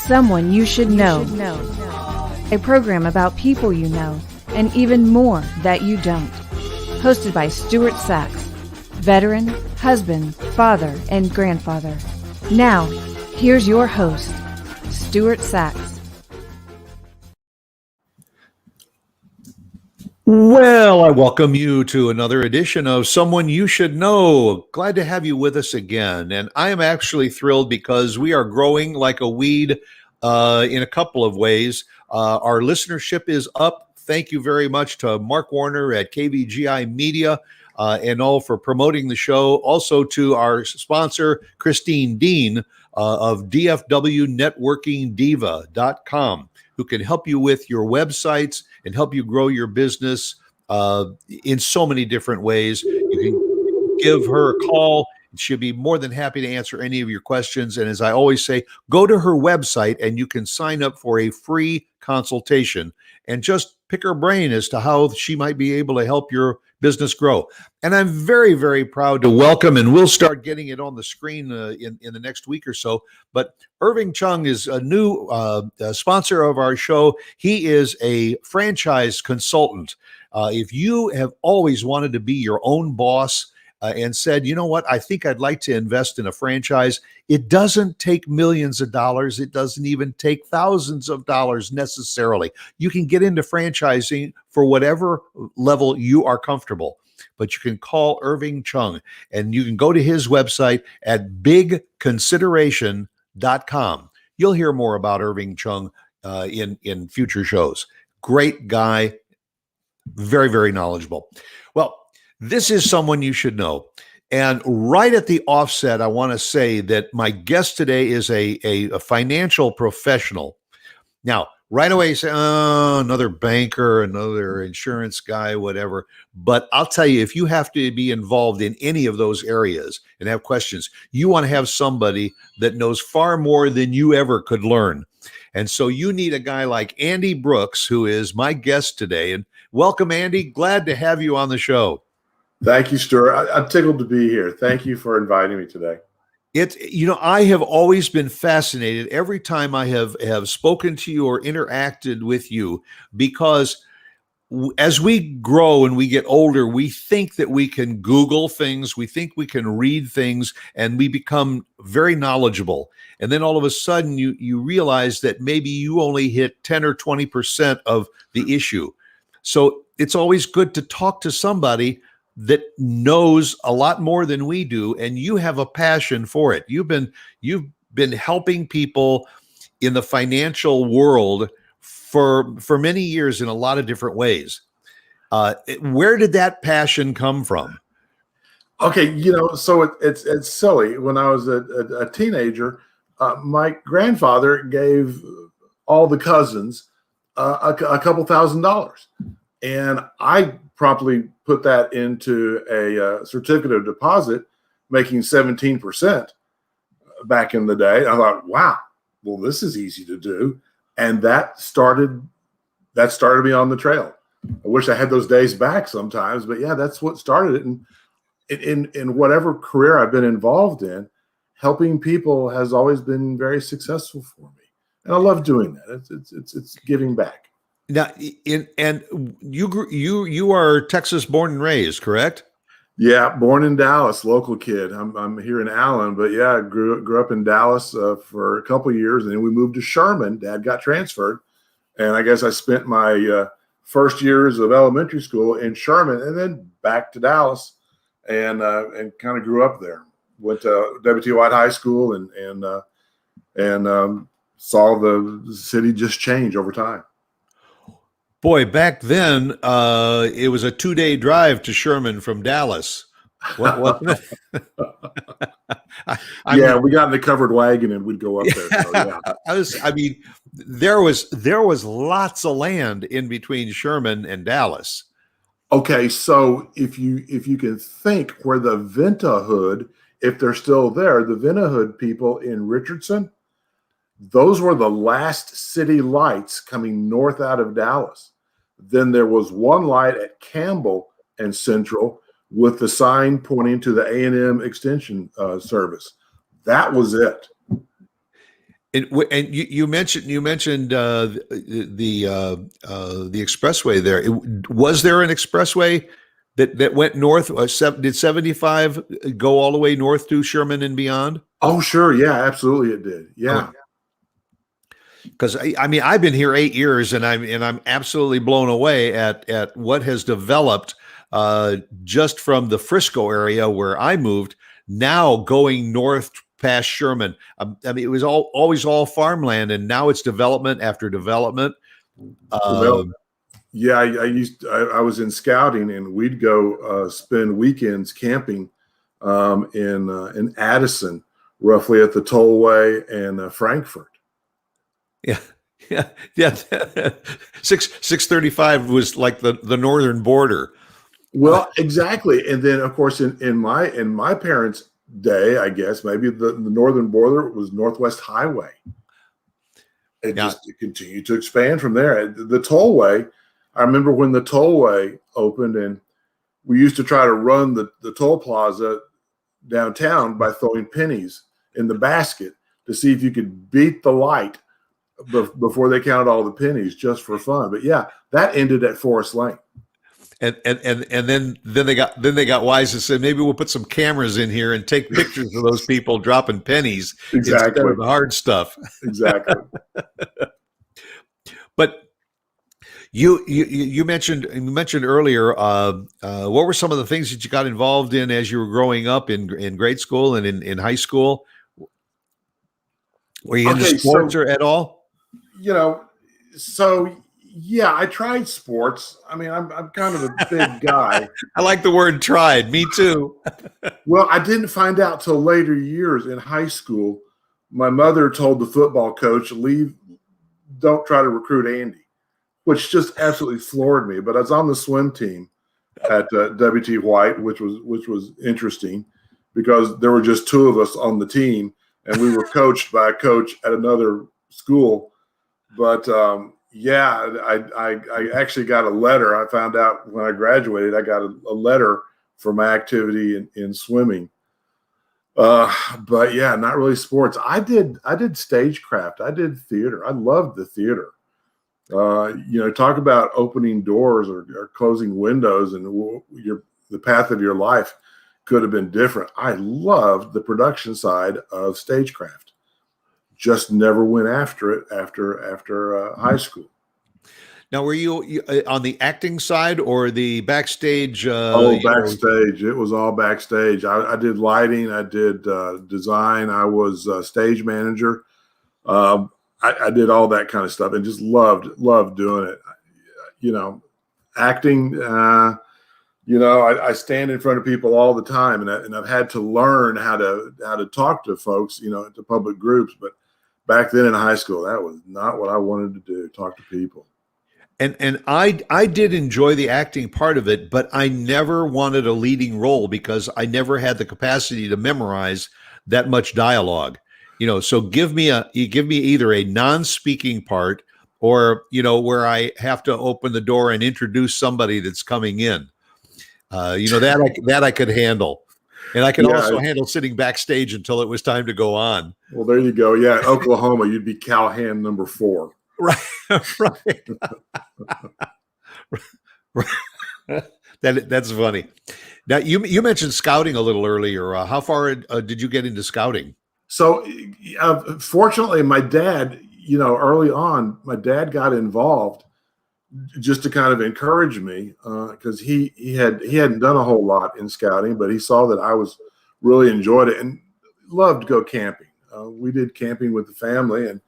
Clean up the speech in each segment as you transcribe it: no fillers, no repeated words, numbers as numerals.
Someone You Should Know. A program about people you know and even more that you don't. Hosted by Stuart Sachs, veteran, husband, father, and grandfather. Now, here's your host, Stuart Sachs. Well, I welcome you to another edition of Someone You Should Know. Glad to have you with us again. And I am actually thrilled because we are growing like a weed in a couple of ways. Our listenership is up. Thank you very much to Mark Warner at KVGI Media and all for promoting the show. Also to our sponsor, Christine Dean of DFWNetworkingDiva.com, who can help you with your websites and help you grow your business in so many different ways. You can give her a call. She'll be more than happy to answer any of your questions. And as I always say, go to her website and you can sign up for a free consultation and just pick her brain as to how she might be able to help your business grow. And I'm very, very proud to welcome, and we'll start getting it on the screen in the next week or so, but Irving Chung is a new sponsor of our show. He is a franchise consultant. If you have always wanted to be your own boss, and said, you know what, I think I'd like to invest in a franchise. It doesn't take millions of dollars. It doesn't even take thousands of dollars necessarily. You can get into franchising for whatever level you are comfortable, but you can call Irving Chung and you can go to his website at bigconsideration.com. You'll hear more about Irving Chung in future shows. Great guy, very, very knowledgeable. Well, this is Someone You Should Know. And right at the offset, I want to say that my guest today is a financial professional. Now, right away you say, oh, another banker, another insurance guy, whatever. But I'll tell you, if you have to be involved in any of those areas and have questions, you want to have somebody that knows far more than you ever could learn. And so you need a guy like Andy Brooks, who is my guest today. And welcome, Andy. Glad to have you on the show. Thank you, Stuart. I'm tickled to be here. Thank you for inviting me today. I have always been fascinated every time I have spoken to you or interacted with you, because as we grow and we get older, we think that we can Google things, we think we can read things, and we become very knowledgeable. And then all of a sudden you realize that maybe you only hit 10 or 20% of the issue. So it's always good to talk to somebody that knows a lot more than we do, and you have a passion for it. You've been helping people in the financial world for many years in a lot of different ways. Where did that passion come from? Okay, so it's silly. When I was a teenager, my grandfather gave all the cousins a couple $1,000, and I promptly put that into a certificate of deposit, making 17% back in the day. I thought, wow, well, this is easy to do. And that started me on the trail. I wish I had those days back sometimes, but yeah, that's what started it. And in whatever career I've been involved in, helping people has always been very successful for me. And I love doing that. It's giving back. Now, you are Texas born and raised, correct? Yeah, born in Dallas, local kid. I'm here in Allen, but yeah, I grew up in Dallas for a couple of years, and then we moved to Sherman. Dad got transferred, and I guess I spent my first years of elementary school in Sherman, and then back to Dallas, and kind of grew up there. Went to W.T. White High School, and saw the city just change over time. Boy, back then, it was a 2-day drive to Sherman from Dallas. Wasn't it? Yeah, we got in the covered wagon and we'd go up there. So, yeah. There was lots of land in between Sherman and Dallas. Okay, so if you can think where the Venta Hood, if they're still there, the Venta Hood people in Richardson, those were the last city lights coming north out of Dallas. Then there was one light at Campbell and Central with the sign pointing to the A&M Extension service. That was it. And you mentioned the expressway there. Was there an expressway that went north? Did 75 go all the way north to Sherman and beyond? Oh, sure. Yeah, absolutely. It did. Yeah. Because I mean, I've been here 8 years, and I'm absolutely blown away at what has developed just from the Frisco area where I moved. Now going north past Sherman, I mean, it was always all farmland, and now it's development after development. Well, yeah, I was in scouting, and we'd go spend weekends camping in Addison, roughly at the Tollway and Frankfurt. Yeah, yeah. 635 was like the northern border. Well, exactly. And then, of course, in my parents' day, I guess maybe the northern border was Northwest Highway. It continued to expand from there. The tollway, I remember when the tollway opened, and we used to try to run the toll plaza downtown by throwing pennies in the basket to see if you could beat the light before they counted all the pennies, just for fun. But yeah, that ended at Forest Lane. And then they got wise and said, maybe we'll put some cameras in here and take pictures of those people dropping pennies instead of the hard stuff. Exactly. But you mentioned earlier, what were some of the things that you got involved in as you were growing up in grade school and in high school? Were you into sports or at all? Yeah, I tried sports. I mean, I'm kind of a big guy. I like the word tried. Me too. Well, I didn't find out till later years in high school. My mother told the football coach, don't try to recruit Andy, which just absolutely floored me. But I was on the swim team at W.T. White, which was interesting because there were just two of us on the team, and we were coached by a coach at another school. But yeah, I actually got a letter. I found out when I graduated, I got a letter for my activity in swimming. But yeah, not really sports. I did stagecraft. I did theater. I loved the theater. Talk about opening doors or closing windows, and the path of your life could have been different. I loved the production side of stagecraft. Just never went after it after high school. Now, were you on the acting side or the backstage? Backstage. It was all backstage. I did lighting. I did design. I was a stage manager. I did all that kind of stuff and just loved doing it. Acting. I stand in front of people all the time, and I've had to learn how to talk to folks, to public groups. But back then in high school, that was not what I wanted to do, talk to people. And I did enjoy the acting part of it, but I never wanted a leading role because I never had the capacity to memorize that much dialogue. So give me either a non-speaking part or, where I have to open the door and introduce somebody that's coming in. That I could handle. And I could also handle sitting backstage until it was time to go on. Well, there you go. Yeah, Oklahoma, you'd be cowhand number 4. Right, right. That's funny. Now, you mentioned scouting a little earlier. How far did you get into scouting? So, fortunately, my dad, early on, my dad got involved just to kind of encourage me because he hadn't done a whole lot in scouting, but he saw that I was really enjoyed it and loved to go camping. We did camping with the family, and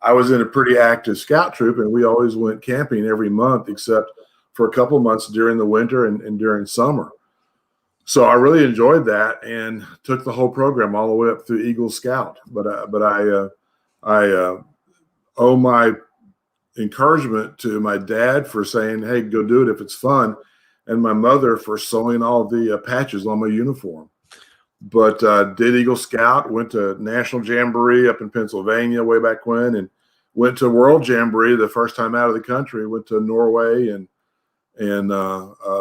I was in a pretty active scout troop, and we always went camping every month except for a couple months during the winter and during summer. So I really enjoyed that and took the whole program all the way up through Eagle Scout. But I owe my encouragement to my dad for saying, hey, go do it if it's fun, and my mother for sewing all the patches on my uniform. But did Eagle Scout, went to National Jamboree up in Pennsylvania way back when, and went to World Jamboree the first time out of the country. Went to Norway and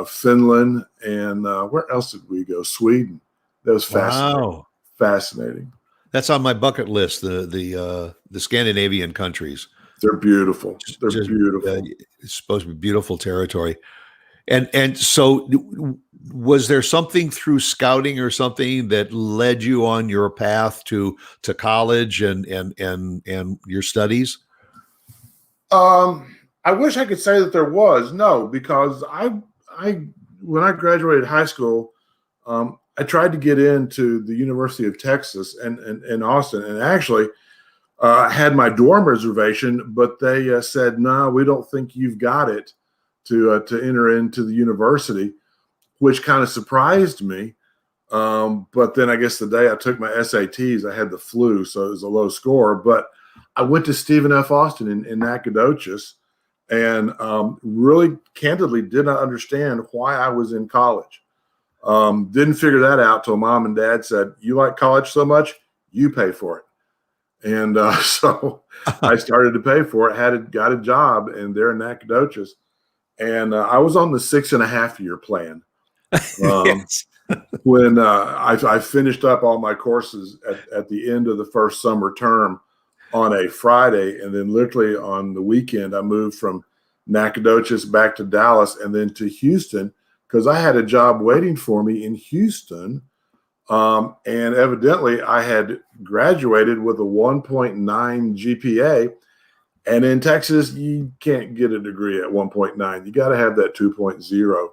Finland, and where else did we go? Sweden. That was fascinating. Wow. Fascinating. That's on my bucket list. The Scandinavian countries. They're beautiful. They're Just beautiful. it's supposed to be beautiful territory. And so, was there something through scouting or something that led you on your path to college and your studies? I wish I could say that there was. No, because I when I graduated high school, I tried to get into the University of Texas and in Austin, and actually had my dorm reservation, but they said, "No, we don't think you've got it to enter into the university," which kind of surprised me. But then I guess the day I took my SATs, I had the flu, so it was a low score. But I went to Stephen F. Austin in Nacogdoches, and really candidly did not understand why I was in college. Didn't figure that out till mom and dad said, "You like college so much, you pay for it." And so I started to pay for it, got a job, and there in Nacogdoches. And I was on the 6.5 year plan. Yes. When I finished up all my courses at the end of the first summer term on a Friday, and then literally on the weekend, I moved from Nacogdoches back to Dallas and then to Houston because I had a job waiting for me in Houston. And evidently I had graduated with a 1.9 GPA. And in Texas, you can't get a degree at 1.9. You got to have that 2.0.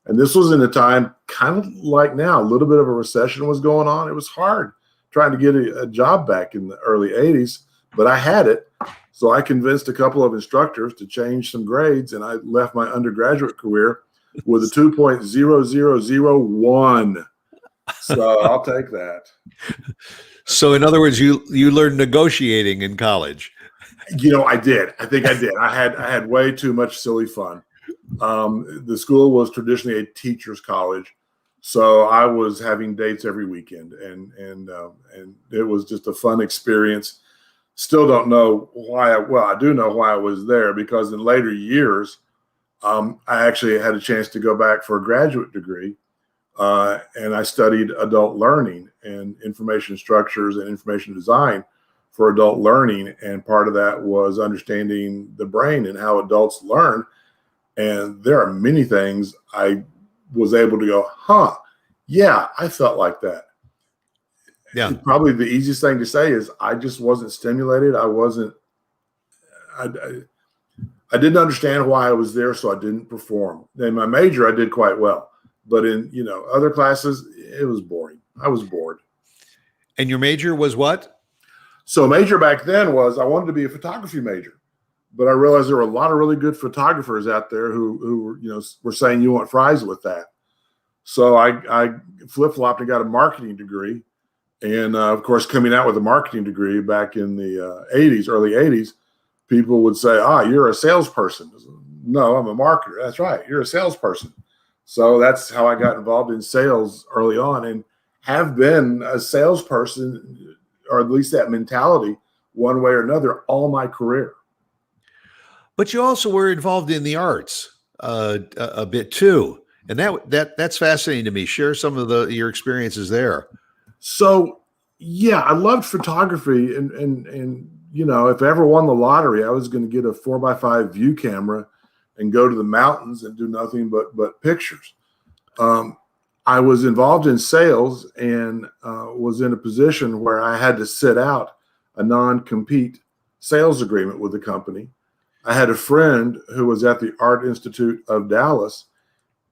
And this was in a time kind of like now, a little bit of a recession was going on. It was hard trying to get a job back in the early 80s, but I had it. So I convinced a couple of instructors to change some grades, and I left my undergraduate career with a 2.0001. So I'll take that. So in other words, you learned negotiating in college. I did. I think I did. I had way too much silly fun. The school was traditionally a teacher's college, so I was having dates every weekend, and it was just a fun experience. Still don't know why. I do know why I was there, because in later years, I actually had a chance to go back for a graduate degree, and I studied adult learning and information structures and information design for adult learning. And part of that was understanding the brain and how adults learn. And there are many things I was able to go, yeah, I felt like that. Yeah. Probably the easiest thing to say is I just wasn't stimulated. I didn't understand why I was there, so I didn't perform. In my major, I did quite well. But in, other classes, it was boring. I was bored. And your major was what? So major back then was I wanted to be a photography major. But I realized there were a lot of really good photographers out there who were saying you want fries with that. So I flip-flopped and got a marketing degree. And of course, coming out with a marketing degree back in the early 80s, people would say, you're a salesperson. No, I'm a marketer. That's right. You're a salesperson. So that's how I got involved in sales early on, and have been a salesperson, or at least that mentality, one way or another, all my career. But you also were involved in the arts a bit too, and that's fascinating to me. Share some of your experiences there. So yeah, I loved photography, and if I ever won the lottery, I was going to get a 4x5 view camera and go to the mountains and do nothing but pictures. I was involved in sales and was in a position where I had to sit out a non-compete sales agreement with the company. I had a friend who was at the Art Institute of Dallas,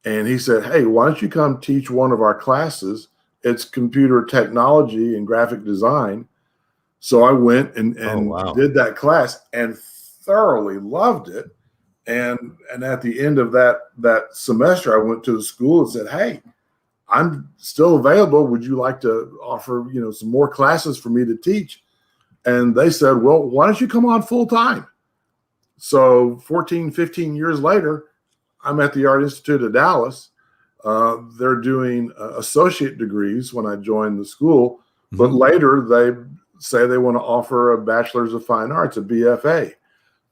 and he said, "Hey, why don't you come teach one of our classes? It's computer technology and graphic design." So I went and did that class and thoroughly loved it. And at the end of that semester, I went to the school and said, "Hey, I'm still available. Would you like to offer, some more classes for me to teach?" And they said, "Well, why don't you come on full time?" So 14, 15 years later, I'm at the Art Institute of Dallas. They're doing associate degrees when I joined the school, but later they say they want to offer a Bachelor's of Fine Arts, a BFA.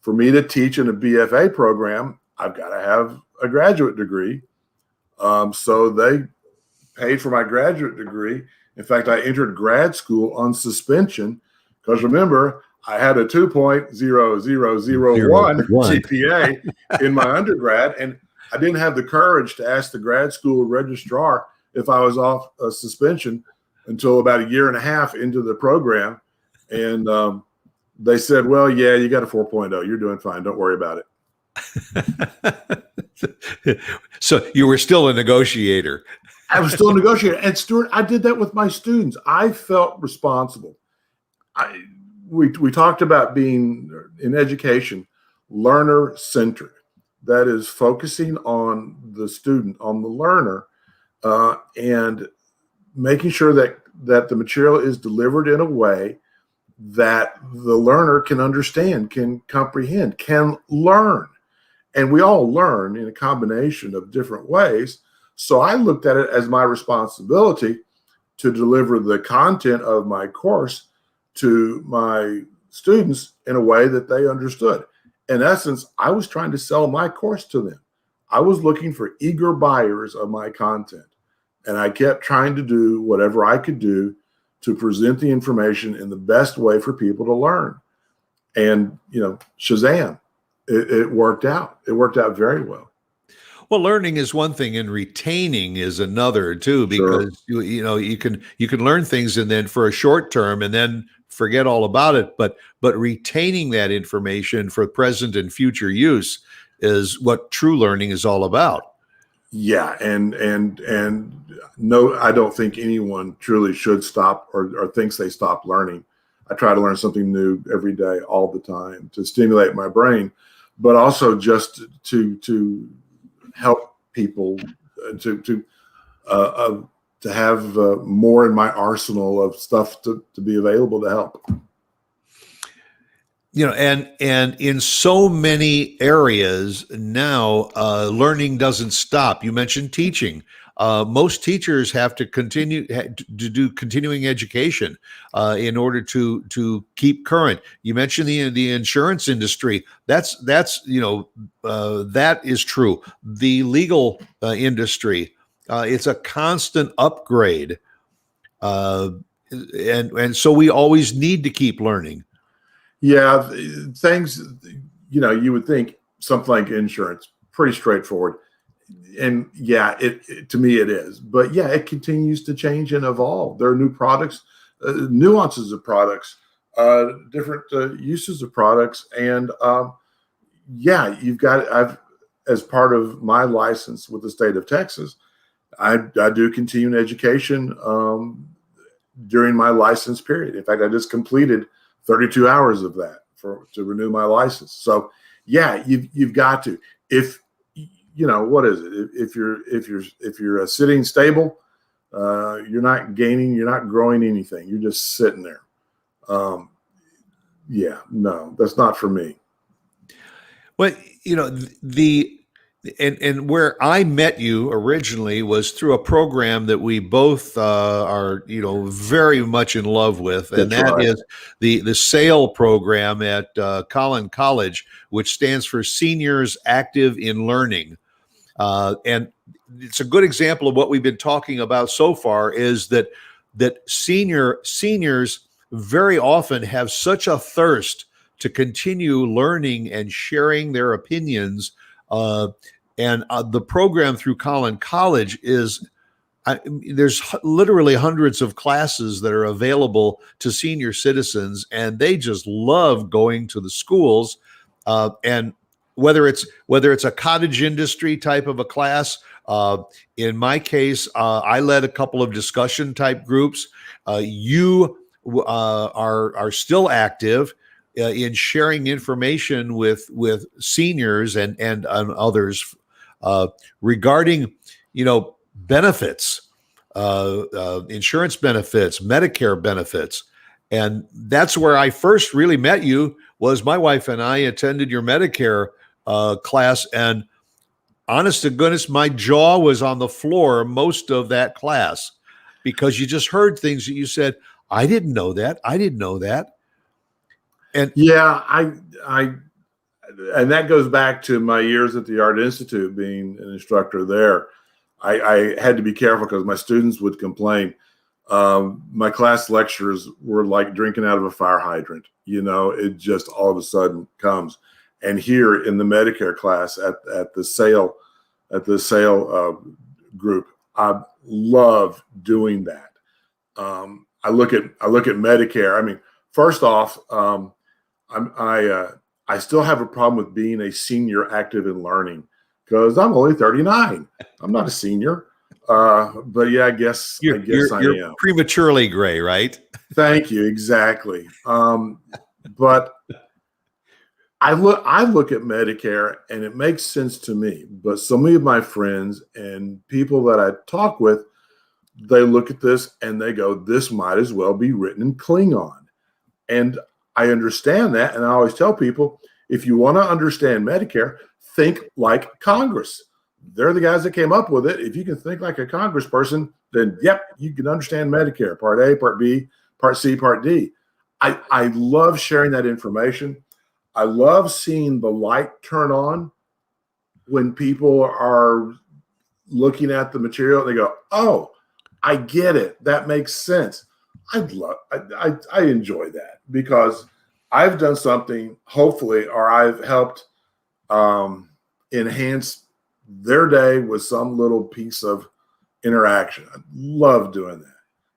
For me to teach in a BFA program, I've got to have a graduate degree. So they paid for my graduate degree In fact, I entered grad school on suspension because remember, I had a 2.0001 GPA in my undergrad, and I didn't have the courage to ask the grad school registrar if I was off a suspension until about a year and a half into the program. And they said, well, yeah, you got a 4.0. You're doing fine. Don't worry about it. So you were still a negotiator. I was still a negotiator. And Stuart, I did that with my students. I felt responsible. We talked about being in education, learner-centered. That is focusing on the student, on the learner, and making sure that the material is delivered in a way that the learner can understand, can comprehend, can learn. And we all learn in a combination of different ways. So I looked at it as my responsibility to deliver the content of my course to my students in a way that they understood. In essence, I was trying to sell my course to them. I was looking for eager buyers of my content. And I kept trying to do whatever I could do to present the information in the best way for people to learn. And, Shazam, it worked out. It worked out very well. Well, learning is one thing, and retaining is another too, because Sure. you can learn things and then for a short term and then forget all about it. But retaining that information for present and future use is what true learning is all about. Yeah, and no, I don't think anyone truly should stop or thinks they stop learning. I try to learn something new every day, all the time, to stimulate my brain, but also just to help people to have more in my arsenal of stuff to be available to help. And in so many areas now, learning doesn't stop. You mentioned teaching. Most teachers have to continue to do continuing education in order to keep current. You mentioned the insurance industry. That is true. The legal industry, it's a constant upgrade, and so we always need to keep learning. Yeah, things, you would think something like insurance, pretty straightforward. And yeah, to me it is. But yeah, it continues to change and evolve. There are new products, nuances of products, different uses of products. And yeah, as part of my license with the state of Texas, I do continuing education during my license period. In fact, I just completed 32 hours of that to renew my license. So yeah, you've got to, what is it? If you're sitting stable, you're not gaining, you're not growing anything. You're just sitting there. Yeah, no, that's not for me. Well, and where I met you originally was through a program that we both are, very much in love with, and That's right. is the SAIL program at Collin College, which stands for Seniors Active in Learning. And it's a good example of what we've been talking about so far, is that seniors very often have such a thirst to continue learning and sharing their opinions. And the program through Collin College there's literally hundreds of classes that are available to senior citizens, and they just love going to the schools. And whether it's a cottage industry type of a class, in my case, I led a couple of discussion type groups. You are still active in sharing information with seniors and others regarding benefits, insurance benefits, Medicare benefits. And that's where I first really met you. Was my wife and I attended your Medicare class, and honest to goodness, my jaw was on the floor most of that class, because you just heard things that you said, I didn't know that. And yeah, and that goes back to my years at the Art Institute, being an instructor there. I had to be careful because my students would complain. My class lectures were like drinking out of a fire hydrant. It just all of a sudden comes. And here in the Medicare class at the sale group, I love doing that. I look at Medicare. I mean, first off, I still have a problem with being a senior active in learning because I'm only 39. I'm not a senior. But yeah, I guess I am prematurely gray, right? Thank you. Exactly. But I look at Medicare and it makes sense to me. But so many of my friends and people that I talk with, they look at this and they go, this might as well be written in Klingon. And I understand that. And I always tell people, if you want to understand Medicare, think like Congress. They're the guys that came up with it. If you can think like a congressperson, then yep, you can understand Medicare, Part A, Part B, Part C, Part D. I love sharing that information. I love seeing the light turn on when people are looking at the material and they go, oh, I get it. That makes sense. I enjoy that because I've done something, hopefully, or I've helped enhance their day with some little piece of interaction. I love doing that.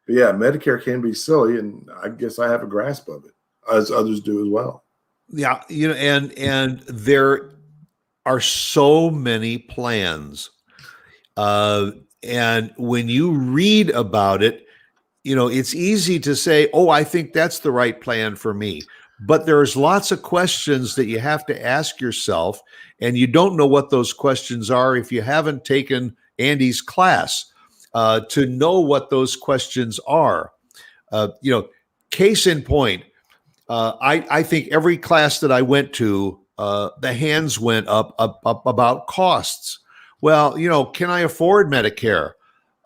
But yeah, Medicare can be silly, and I guess I have a grasp of it, as others do as well. Yeah, and there are so many plans. And when you read about it, it's easy to say, oh, I think that's the right plan for me. But there's lots of questions that you have to ask yourself, and you don't know what those questions are if you haven't taken Andy's class to know what those questions are. Case in point, I think every class that I went to, the hands went up about costs. Well, can I afford Medicare?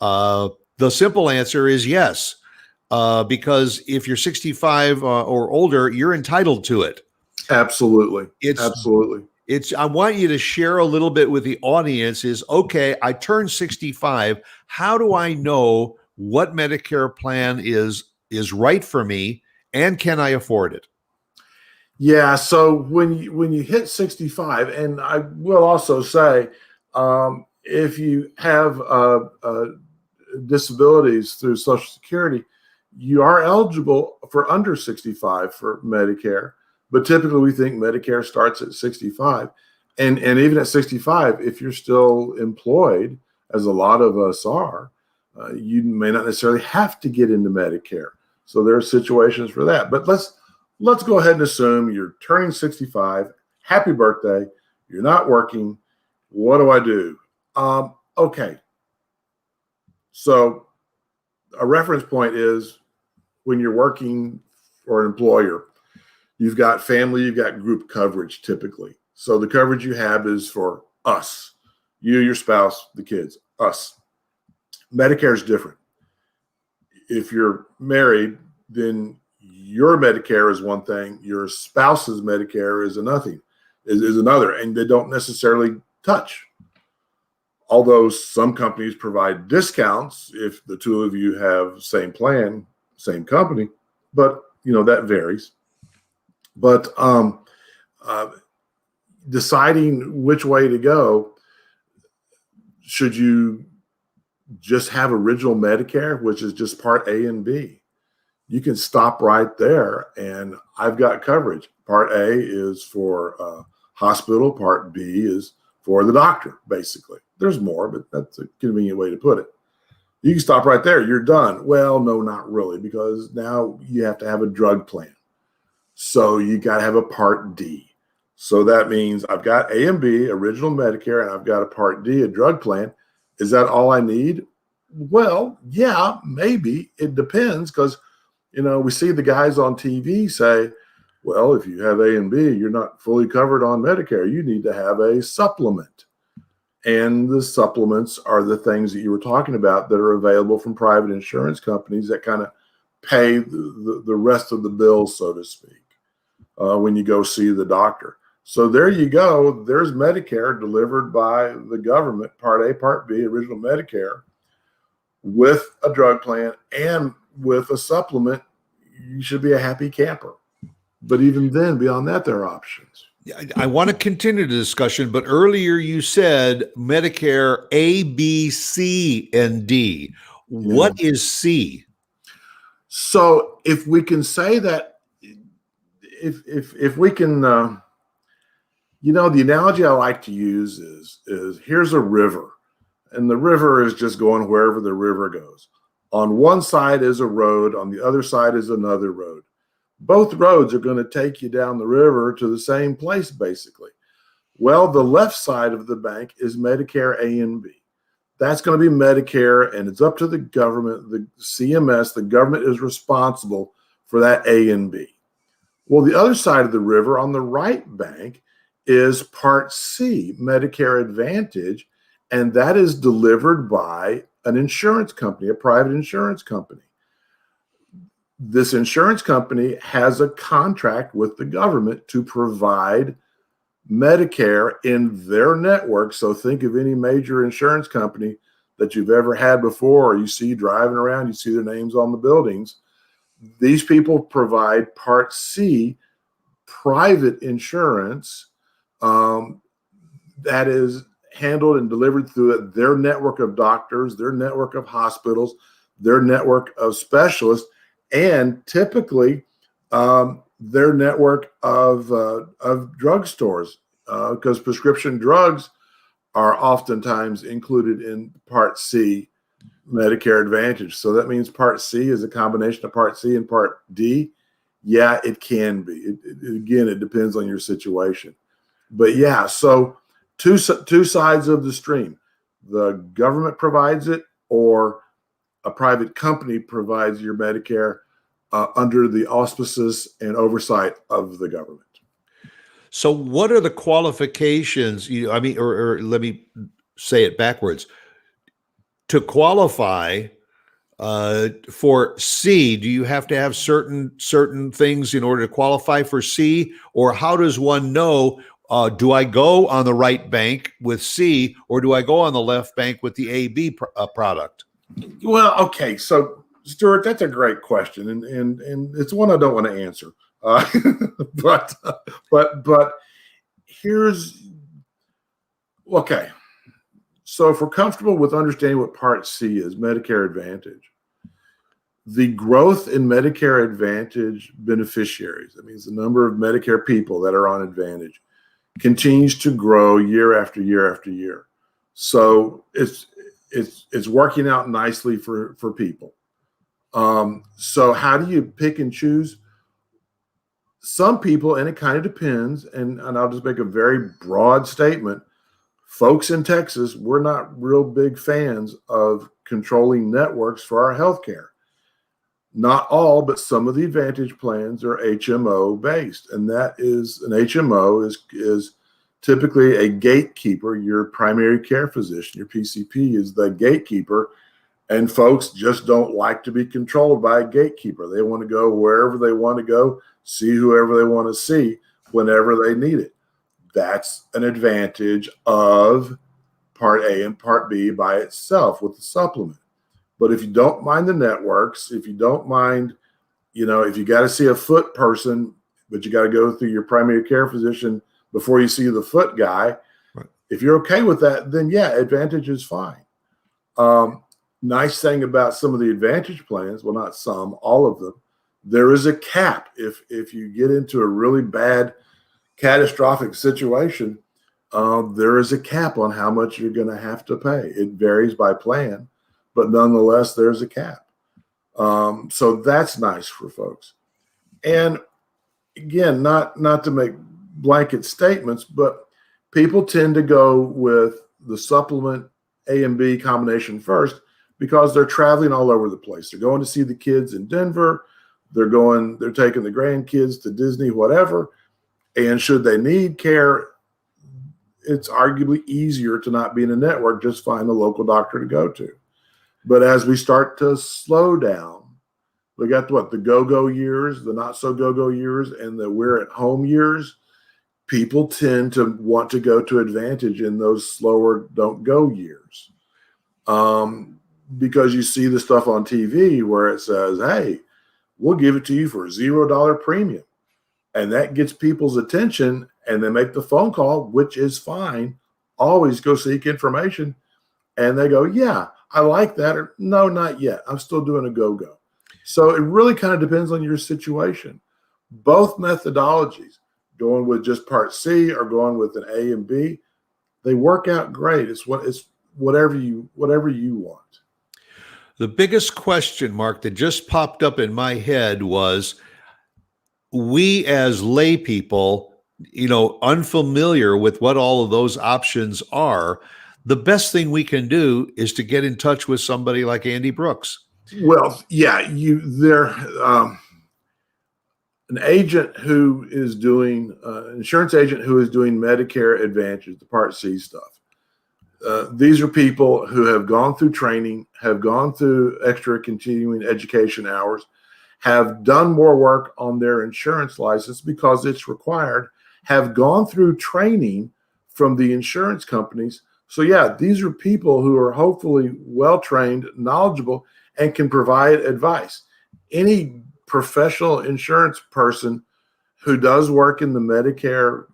The simple answer is yes. Because if you're 65 or older, you're entitled to it. Absolutely. Absolutely. I want you to share a little bit with the audience is, okay, I turned 65. How do I know what Medicare plan is right for me, and can I afford it? Yeah. So when you hit 65, and I will also say, if you have disabilities through Social Security, you are eligible for under 65 for Medicare, but typically we think Medicare starts at 65. And even at 65, if you're still employed, as a lot of us are, you may not necessarily have to get into Medicare. So there are situations for that. But let's go ahead and assume you're turning 65. Happy birthday. You're not working. What do I do? Okay. So a reference point is when you're working for an employer, you've got family, you've got group coverage typically. So the coverage you have is for us, you, your spouse, the kids, us. Medicare is different. If you're married, then your Medicare is one thing, your spouse's Medicare is another, and they don't necessarily touch. Although some companies provide discounts if the two of you have same plan, same company, but that varies. But deciding which way to go, should you just have original Medicare, which is just Part A and B? You can stop right there, and I've got coverage. Part A is for hospital, Part B is for the doctor, basically. There's more, but that's a convenient way to put it. You can stop right there. You're done. Well, no, not really, because now you have to have a drug plan. So you got to have a Part D. So that means I've got A and B, original Medicare, and I've got a Part D, a drug plan. Is that all I need? Well, yeah, maybe. It depends, because, we see the guys on TV say, well, if you have A and B, you're not fully covered on Medicare. You need to have a supplement. And the supplements are the things that you were talking about that are available from private insurance companies that kind of pay the rest of the bill, so to speak, when you go see the doctor. So there you go. There's Medicare delivered by the government, Part A, Part B, original Medicare, with a drug plan and with a supplement, you should be a happy camper. But even then, beyond that, there are options. I want to continue the discussion, but earlier you said Medicare A, B, C, and D. What is C? So if we can say that, if we can, the analogy I like to use is here's a river, and the river is just going wherever the river goes. On one side is a road, on the other side is another road. Both roads are going to take you down the river to the same place, basically. Well, the left side of the bank is Medicare A and B. That's going to be Medicare, and it's up to the government, the CMS. The government is responsible for that A and B. Well, the other side of the river on the right bank is Part C, Medicare Advantage, and that is delivered by an insurance company, a private insurance company. This insurance company has a contract with the government to provide Medicare in their network. So think of any major insurance company that you've ever had before, or you see driving around, you see their names on the buildings. These people provide Part C private insurance that is handled and delivered through their network of doctors, their network of hospitals, their network of specialists, and typically their network of drugstores, because prescription drugs are oftentimes included in Part C Medicare Advantage. So that means Part C is a combination of Part C and Part D. Yeah, it can be. Again, it depends on your situation. But yeah, so two sides of the stream. The government provides it, or a private company provides your Medicare under the auspices and oversight of the government. So what are the qualifications? Or let me say it backwards. To qualify for C, do you have to have certain things in order to qualify for C? Or how does one know, do I go on the right bank with C, or do I go on the left bank with the AB product? Well, okay. So, Stuart, that's a great question. And it's one I don't want to answer. But here's, okay. So if we're comfortable with understanding what Part C is, Medicare Advantage, the growth in Medicare Advantage beneficiaries, that means the number of Medicare people that are on Advantage, continues to grow year after year after year. So it's working out nicely for people. So how do you pick and choose? Some people, and it kind of depends, and I'll just make a very broad statement. Folks in Texas, we're not real big fans of controlling networks for our healthcare. Not all, but some of the Advantage plans are HMO based, and that is an HMO is typically a gatekeeper. Your primary care physician, your PCP, is the gatekeeper, and folks just don't like to be controlled by a gatekeeper. They want to go wherever they want to go, see whoever they want to see whenever they need it. That's an advantage of Part A and Part B by itself with the supplement. But if you don't mind the networks, if you don't mind, if you got to see a foot person, but you got to go through your primary care physician before you see the foot guy, right. If you're okay with that, then yeah, Advantage is fine. Nice thing about some of the Advantage plans, well, not some, all of them, there is a cap. If you get into a really bad catastrophic situation, there is a cap on how much you're going to have to pay. It varies by plan, but nonetheless, there's a cap. So that's nice for folks. And again, not to make blanket statements, but people tend to go with the supplement A and B combination first because they're traveling all over the place. They're going to see the kids in Denver. They're taking the grandkids to Disney, whatever. And should they need care, it's arguably easier to not be in a network, just find a local doctor to go to. But as we start to slow down, we got the go-go years, the not-so-go-go years, and the we're-at-home years. People tend to want to go to Advantage in those slower don't-go years. because you see the stuff on TV where it says, hey, we'll give it to you for $0 premium. And that gets people's attention and they make the phone call, which is fine. Always go seek information. And they go, yeah, I like that. Or no, not yet. I'm still doing a go-go. So it really kind of depends on your situation. Both methodologies, going with just part C or going with an A and B, they work out great. It's whatever you want. The biggest question, Mark, that just popped up in my head was, we as lay people, unfamiliar with what all of those options are, the best thing we can do is to get in touch with somebody like Andy Brooks. Well, yeah, an agent who is doing insurance agent who is doing Medicare Advantage, the Part C stuff. These are people who have gone through training, have gone through extra continuing education hours, have done more work on their insurance license because it's required, have gone through training from the insurance companies. So yeah, these are people who are hopefully well-trained, knowledgeable, and can provide advice. Any professional insurance person who does work in the Medicare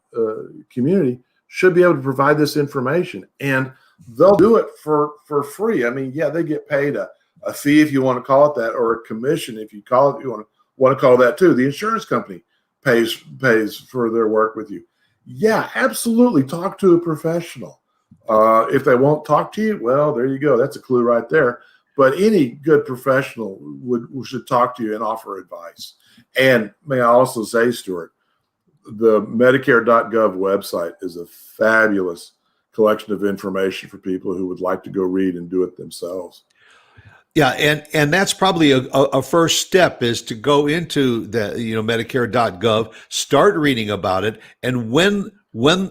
community should be able to provide this information, and they'll do it for free. I mean, yeah, they get paid a fee, if you want to call it that, or a commission, if you want to call that too. The insurance company pays for their work with you. Yeah, absolutely. Talk to a professional. If they won't talk to you, well, there you go. That's a clue right there. But any good professional should talk to you and offer advice. And may I also say, Stuart, the Medicare.gov website is a fabulous collection of information for people who would like to go read and do it themselves. Yeah, and that's probably a first step, is to go into the Medicare.gov, start reading about it, and when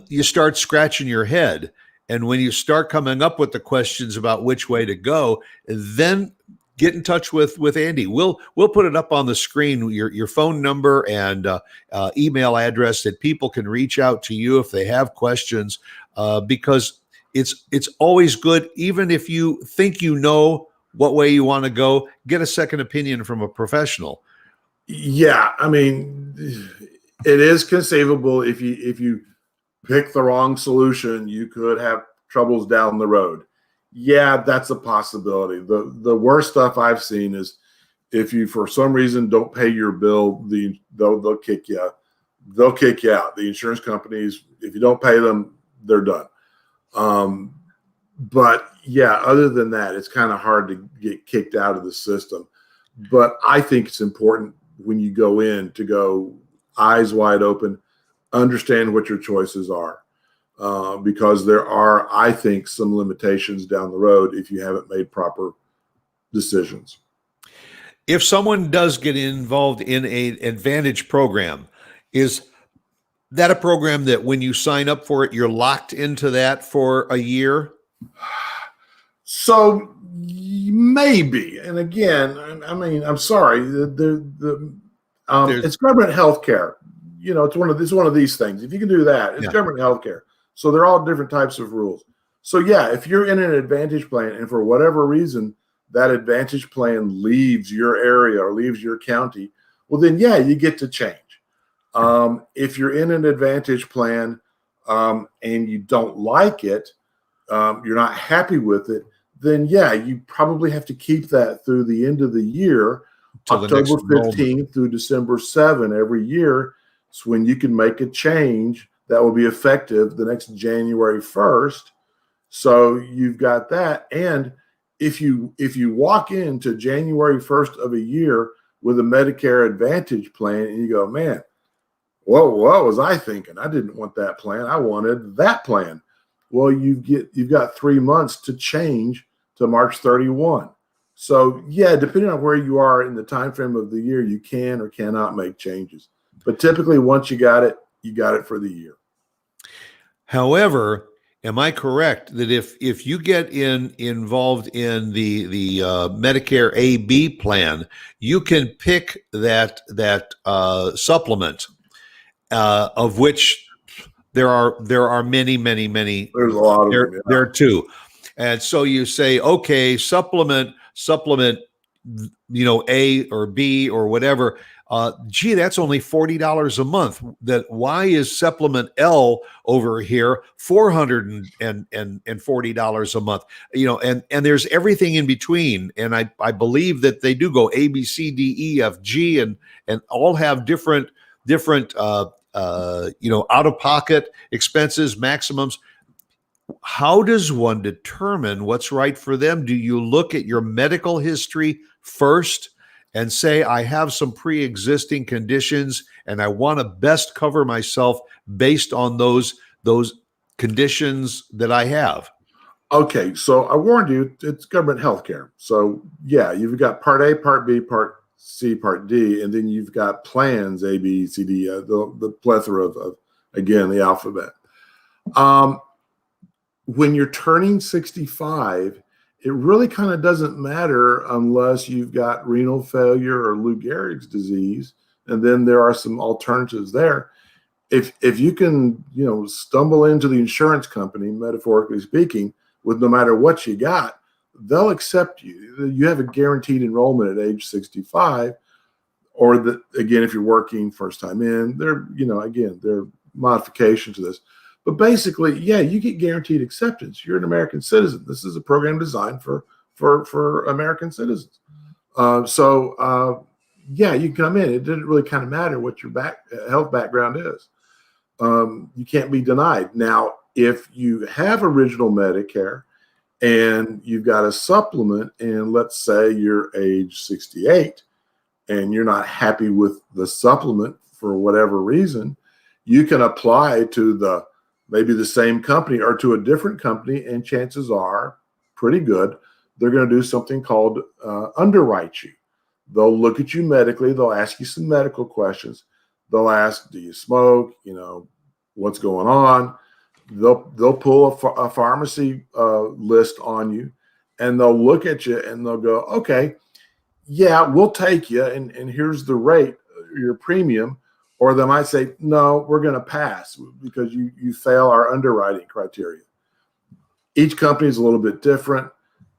you start scratching your head and when you start coming up with the questions about which way to go, then get in touch with Andy. We'll put it up on the screen, your phone number and email address, that people can reach out to you if they have questions, because it's always good, even if you think what way you want to go, get a second opinion from a professional. Yeah, I mean, it is conceivable if you pick the wrong solution, you could have troubles down the road. Yeah, that's a possibility. The worst stuff I've seen is if you, for some reason, don't pay your bill, they'll kick you out. They'll kick you out. The insurance companies, if you don't pay them, they're done. But yeah, other than that, it's kind of hard to get kicked out of the system. But I think it's important when you go in to go eyes wide open, understand what your choices are, because there are, I think, some limitations down the road if you haven't made proper decisions. If someone does get involved in an Advantage program, is that a program that when you sign up for it, you're locked into that for a year? So maybe, and again, I mean, I'm sorry, it's government health care. It's one of these things. If you can do that, it's government health care. So they're all different types of rules. So yeah, if you're in an Advantage plan and for whatever reason that Advantage plan leaves your area or leaves your county, well then yeah, you get to change. If you're in an Advantage plan and you don't like it, you're not happy with it, then yeah, you probably have to keep that through the end of the year, October 15th through December 7 every year. It's when you can make a change that will be effective the next January 1st. So you've got that. And if you walk into January 1st of a year with a Medicare Advantage plan and you go, man, what was I thinking? I didn't want that plan. I wanted that plan. Well, you've got 3 months to change to March 31. So yeah, depending on where you are in the time frame of the year, you can or cannot make changes. But typically, once you got it for the year. However, am I correct that if you get involved in the Medicare AB plan, you can pick that supplement, of which there are many. There's a lot of them. Yeah. There are two. And so you say, okay, supplement, A or B or whatever. Gee, that's only $40 a month. That why is supplement L over here $440 a month? And there's everything in between. And I believe that they do go A, B, C, D, E, F, G, and all have different out of pocket expenses, maximums. How does one determine what's right for them? Do you look at your medical history first and say, I have some pre-existing conditions and I want to best cover myself based on those conditions that I have? Okay, so I warned you, it's government health care. So yeah, you've got Part A, Part B, Part C, Part D, and then you've got plans A, B, C, D, the plethora of again, the alphabet. When you're turning 65, it really kind of doesn't matter unless you've got renal failure or Lou Gehrig's disease, and then there are some alternatives there. If you can, stumble into the insurance company, metaphorically speaking, with no matter what you got, they'll accept you. You have a guaranteed enrollment at age 65, or again, if you're working first time in, there are modifications to this. But basically, yeah, you get guaranteed acceptance. You're an American citizen. This is a program designed for American citizens. Yeah, you can come in. It didn't really kind of matter what your health background is. You can't be denied. Now, if you have original Medicare and you've got a supplement, and let's say you're age 68 and you're not happy with the supplement for whatever reason, you can apply to maybe the same company or to a different company, and chances are pretty good they're going to do something called underwrite you. They'll look at you medically. They'll ask you some medical questions. They'll ask, do you smoke? What's going on? They'll pull a pharmacy list on you, and they'll look at you and they'll go, okay, yeah, we'll take you, and here's the rate, your premium. Or they might say, no, we're going to pass because you fail our underwriting criteria. Each company is a little bit different.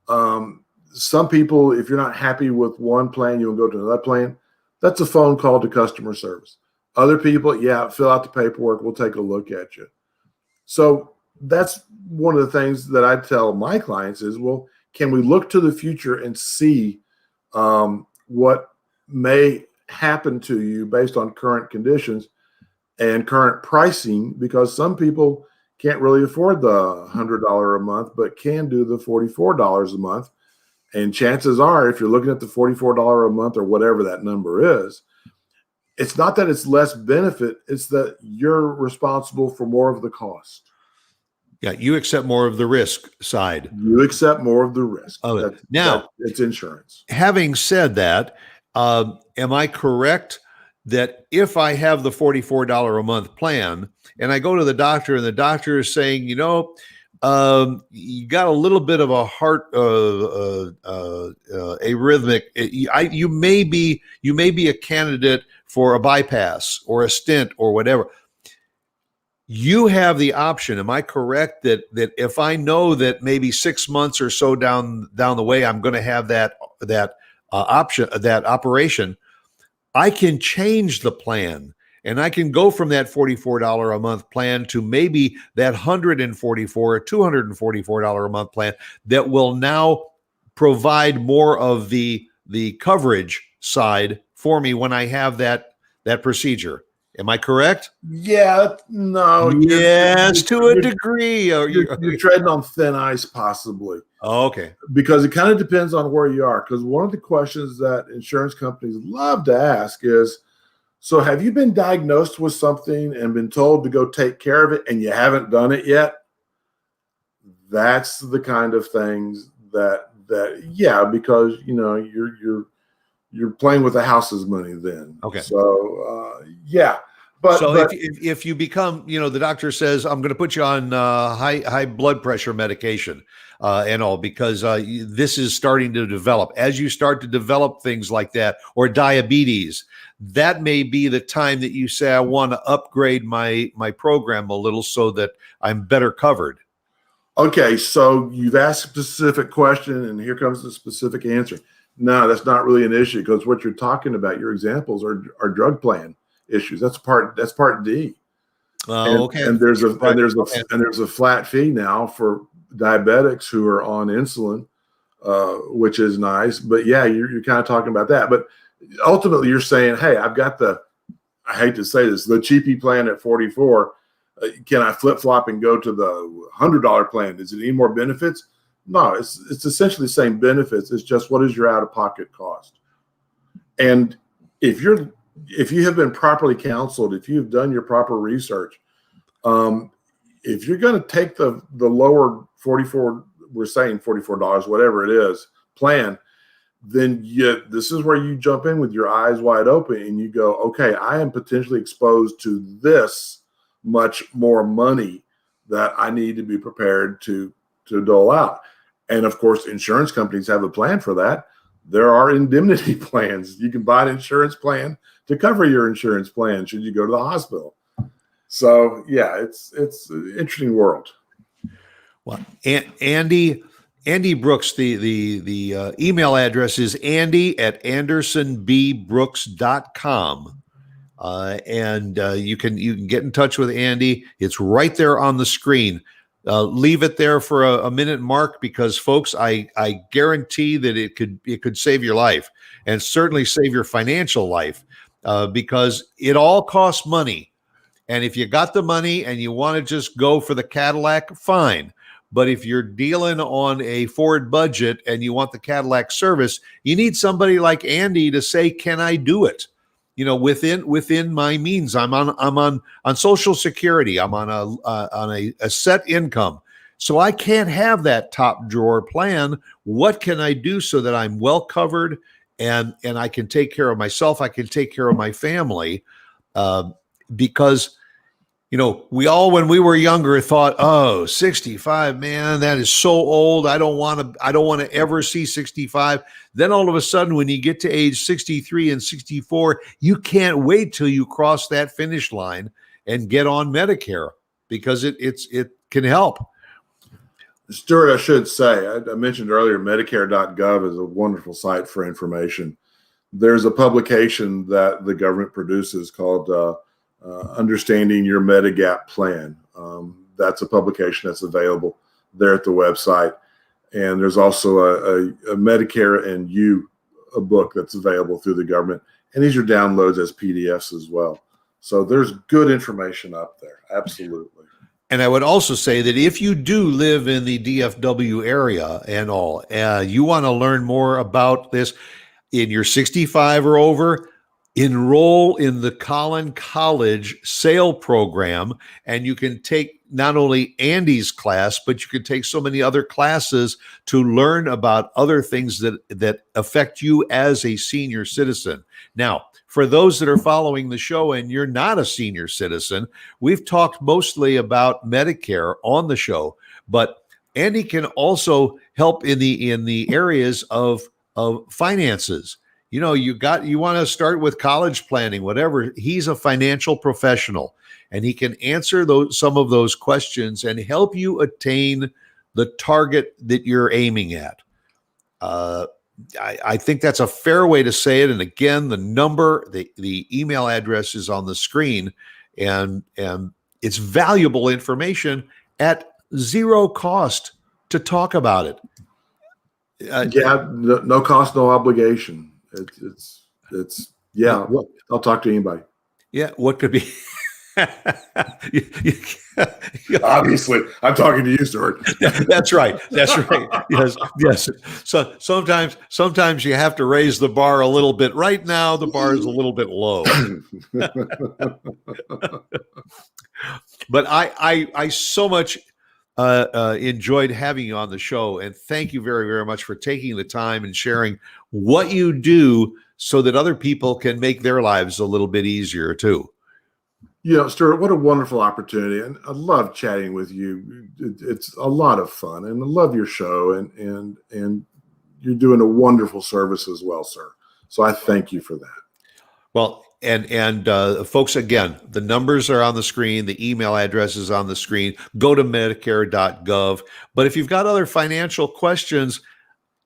Some people, if you're not happy with one plan, you'll go to another plan. That's a phone call to customer service. Other people, yeah, fill out the paperwork. We'll take a look at you. So that's one of the things that I tell my clients is, well, can we look to the future and see what may happen to you based on current conditions and current pricing? Because some people can't really afford the $100 a month, but can do the $44 a month. And chances are, if you're looking at the $44 a month or whatever that number is, it's not that it's less benefit, it's that you're responsible for more of the cost. Yeah, you accept more of the risk side. You accept more of the risk. Now, it's insurance. Having said that, am I correct that if I have the $44 a month plan and I go to the doctor and the doctor is saying, you got a little bit of a heart arrhythmic, you may be a candidate for a bypass or a stent or whatever. You have the option. Am I correct that if I know that maybe 6 months or so down the way I'm going to have that option, that operation, I can change the plan and I can go from that $44 a month plan to maybe that $144 or $244 a month plan that will now provide more of the coverage side for me when I have that procedure. Am I correct? Yeah, no. Yes, to a degree. You're treading on thin ice, possibly. Oh, okay. Because it kind of depends on where you are. Because one of the questions that insurance companies love to ask is, so have you been diagnosed with something and been told to go take care of it and you haven't done it yet? That's the kind of things that yeah, because you're playing with the house's money then. Okay. So yeah. But if you become, the doctor says, I'm going to put you on high blood pressure medication and all, because this is starting to develop. As you start to develop things like that, or diabetes, that may be the time that you say, I want to upgrade my program a little so that I'm better covered. Okay, so you've asked a specific question, and here comes the specific answer. No, that's not really an issue because what you're talking about, your examples are drug plan issues. That's part D. Oh, okay. And there's a Right. and there's a Okay. and there's a flat fee now for diabetics who are on insulin, which is nice. But yeah, you're kind of talking about that. But ultimately, you're saying, hey, I've got I hate to say this, the cheapy plan at 44. Can I flip flop and go to the $100 plan? Is it any more benefits? No, it's essentially the same benefits. It's just what is your out of pocket cost. And if you have been properly counseled, if you've done your proper research, if you're going to take the lower 44, we're saying $44, whatever it is, plan, then this is where you jump in with your eyes wide open and you go, okay, I am potentially exposed to this much more money that I need to be prepared to dole out. And of course, insurance companies have a plan for that. There are indemnity plans. You can buy an insurance plan to cover your insurance plan should you go to the hospital. So yeah, it's an interesting world. Well, Andy Brooks, the email address is andy@andersonbbrooks.com. And you can get in touch with Andy. It's right there on the screen. Leave it there for a minute mark because, folks, I guarantee that it could save your life and certainly save your financial life because it all costs money. And if you got the money and you want to just go for the Cadillac, fine. But if you're dealing on a Ford budget and you want the Cadillac service, you need somebody like Andy to say, "Can I do it?" You know, within my means. I'm on Social Security. I'm on a set income, so I can't have that top drawer plan. What can I do so that I'm well covered and I can take care of myself? I can take care of my family, because we all, when we were younger, thought, oh, 65, man, that is so old. I don't want to ever see 65. Then all of a sudden, when you get to age 63 and 64, you can't wait till you cross that finish line and get on Medicare because it can help. Stuart, I should say, I mentioned earlier, Medicare.gov is a wonderful site for information. There's a publication that the government produces called Understanding Your Medigap Plan. That's a publication that's available there at the website. And there's also a Medicare and You, a book that's available through the government. And these are downloads as PDFs as well. So there's good information up there. Absolutely. And I would also say that if you do live in the DFW area and all, you want to learn more about this in your 65 or over, enroll in the Collin College SAIL program, and you can take not only Andy's class, but you can take so many other classes to learn about other things that affect you as a senior citizen. Now, for those that are following the show and you're not a senior citizen, we've talked mostly about Medicare on the show, but Andy can also help in the areas of finances. You want to start with college planning, whatever. He's a financial professional and he can answer some of those questions and help you attain the target that you're aiming at. I think that's a fair way to say it. And again, the number, the email address is on the screen, and it's valuable information at zero cost to talk about it. No cost, no obligation. It's I'll talk to anybody. Yeah, what could be? Obviously, I'm talking to you, Stuart. That's right. Yes. So sometimes you have to raise the bar a little bit. Right now, the bar is a little bit low. But I so much enjoyed having you on the show, and thank you very, very much for taking the time and sharing what you do so that other people can make their lives a little bit easier too. Stuart, what a wonderful opportunity. And I love chatting with you. It's a lot of fun, and I love your show, and you're doing a wonderful service as well, sir. So I thank you for that. Well, And folks, again, the numbers are on the screen. The email address is on the screen. Go to Medicare.gov. But if you've got other financial questions,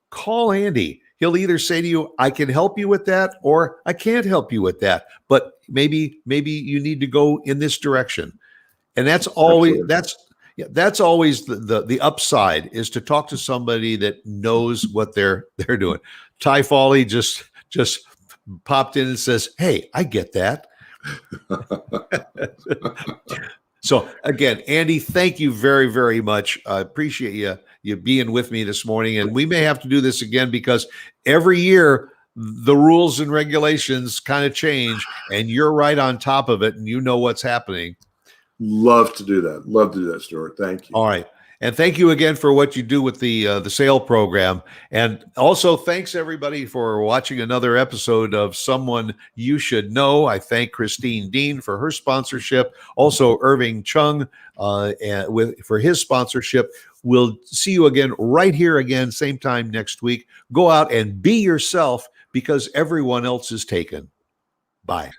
call Andy. He'll either say to you, I can help you with that, or I can't help you with that. But maybe you need to go in this direction. And that's always that's always the upside, is to talk to somebody that knows what they're doing. Ty Foley just popped in and says, hey, I get that. So again, Andy, thank you very, very much. I appreciate you being with me this morning. And we may have to do this again, because every year the rules and regulations kind of change, and you're right on top of it, and you know what's happening. Love to do that. Love to do that, Stuart. Thank you. All right. And thank you again for what you do with the sale program. And also thanks everybody for watching another episode of Someone You Should Know. I thank Christine Dean for her sponsorship. Also Irving Chung for his sponsorship. We'll see you again right here again, same time next week. Go out and be yourself, because everyone else is taken. Bye.